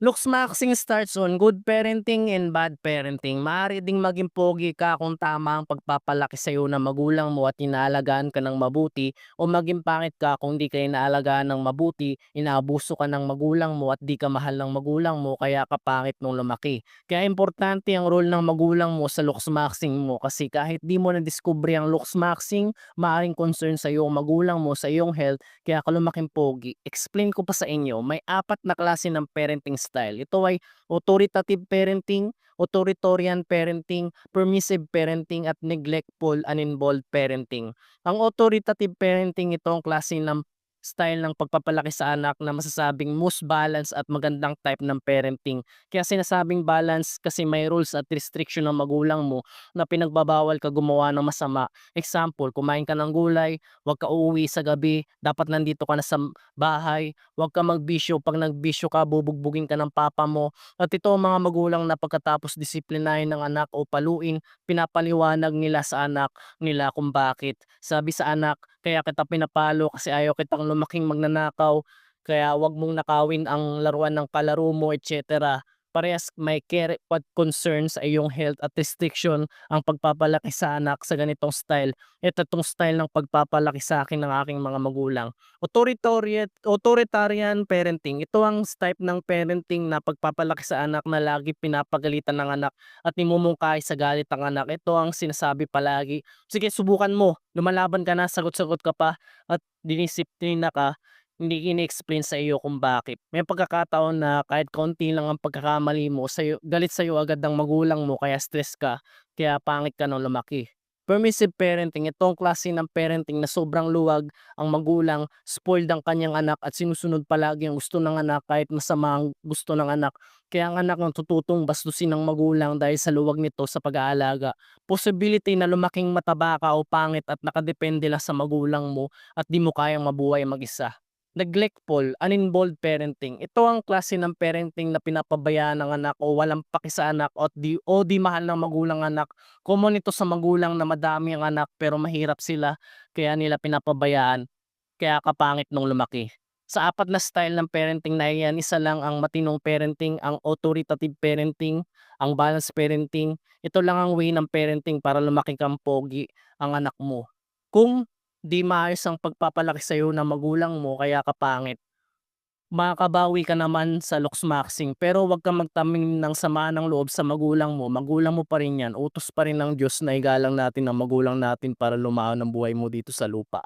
Looks maxing starts on good parenting and bad parenting. Maaari ding maging pogi ka kung tama ang pagpapalaki sa'yo ng magulang mo at inaalagaan ka ng mabuti, o maging pangit ka kung di ka inaalagaan ng mabuti, inaabuso ka ng magulang mo at di ka mahal ng magulang mo kaya ka pangit nung lumaki. Kaya importante ang role ng magulang mo sa looks maxing mo, kasi kahit di mo nadiskubre ang looks maxing, maaaring concern sa iyo ang magulang mo sa iyong health kaya ka lumaking pogi. Explain ko pa sa inyo, may apat na klase ng parenting style. Ito ay authoritative parenting, authoritarian parenting, permissive parenting at neglectful, uninvolved parenting. Ang authoritative parenting, ito ang klase ng style ng pagpapalaki sa anak na masasabing most balance at magandang type ng parenting. Kaya sinasabing balance kasi may rules at restriction ng magulang mo na pinagbabawal ka gumawa ng masama. Example, kumain ka ng gulay, huwag ka uuwi sa gabi, dapat nandito ka na sa bahay, huwag ka magbisyo, 'pag nagbisyo ka bubugbugin ka ng papa mo. At ito ang mga magulang na pagkatapos disiplinahin ng anak o paluin, pinapaliwanag nila sa anak nila kung bakit. Sabi sa anak, "Kaya kita pinapalo kasi ayaw kitang lumaking magnanakaw, kaya 'wag mong nakawin ang laruan ng kalaro mo," etcetera. Parehas may care at concern sa iyong health at restriction ang pagpapalaki sa anak sa ganitong style. Ito 'tong style ng pagpapalaki sa akin ng aking mga magulang. Authoritarian parenting, ito ang type ng parenting na pagpapalaki sa anak na lagi pinapagalitan ng anak at nimumungkahi sa galit ang anak. Ito ang sinasabi palagi, "Sige, subukan mo, lumalaban ka na, sagot-sagot ka pa," at dinisiplina ka, hindi ini-explain sa iyo kung bakit. May pagkakataon na kahit konti lang ang pagkakamali mo, sa'yo galit sa'yo agad ang magulang mo kaya stress ka, kaya pangit ka nung lumaki. Permissive parenting, itong klase ng parenting na sobrang luwag ang magulang, spoiled ang kanyang anak at sinusunod palagi ang gusto ng anak kahit masama ang gusto ng anak. Kaya ang anak natututong bastusin ng magulang dahil sa luwag nito sa pag-aalaga. Possibility na lumaking mataba ka o pangit at nakadepende lang sa magulang mo at di mo kayang mabuhay mag-isa. Neglectful, uninvolved parenting. Ito ang klase ng parenting na pinapabayaan ng anak o walang paki sa anak o di mahal ng magulang anak. Common ito sa magulang na madami ang anak pero mahirap sila kaya nila pinapabayaan, kaya kapangit nung lumaki. Sa apat na style ng parenting na iyan, isa lang ang matinong parenting, ang authoritative parenting, ang balanced parenting. Ito lang ang way ng parenting para lumaki kang pogi ang anak mo. Kung 'di maayos ang pagpapalaki sa'yo ng magulang mo kaya ka pangit, makakabawi ka naman sa looks maxing, pero 'wag kang magtanim ng sama ng loob sa magulang mo pa rin 'yan, utos pa rin ng Diyos na igalang natin ang magulang natin para lumaon ang buhay mo dito sa lupa.